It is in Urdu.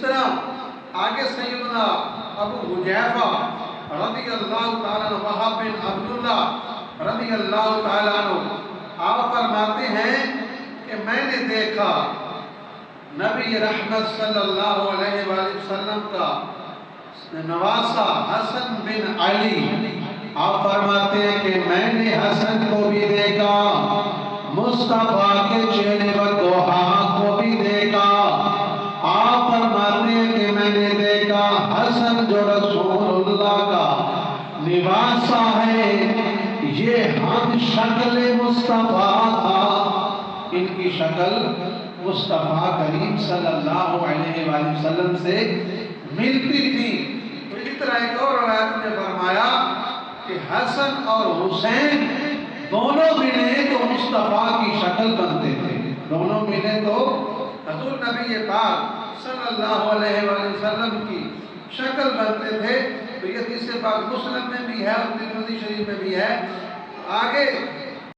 طرح آگے سیدنا ابو حذیفہ رضی اللہ تعالیٰ عنہ، وہب بن عبداللہ رضی اللہ تعالیٰ عنہ، آپ فرماتے ہیں کہ میں نے دیکھا نبی رحمت صلی اللہ علیہ وآلہ وسلم کا نواسا حسن بن علی، آپ فرماتے ہیں کہ میں نے حسن کو بھی دیکھا، مصطفیٰ کے چہرے پر دوہا کو بھی دیکھا۔ آپ فرماتے ہیں کہ میں نے دیکھا حسن جو رسول اللہ کا نواسا ہے، یہ ہم شکل مصطفیٰ تھا، ان کی شکل مصطفیٰ کریم صلی اللہ علیہ وآلہ وسلم سے ملتی تھی۔ تو اسی طرح ایک اور روایت میں فرمایا کہ حسن اور حسین دونوں ملے تو مصطفیٰ کی شکل بنتے تھے، دونوں ملے تو حضور نبی پاک صلی اللہ علیہ وآلہ وسلم کی شکل بنتے تھے۔ تو یہ حدیث پاک مسلم میں بھی ہے اور ترمذی شریف میں بھی ہے۔ آگے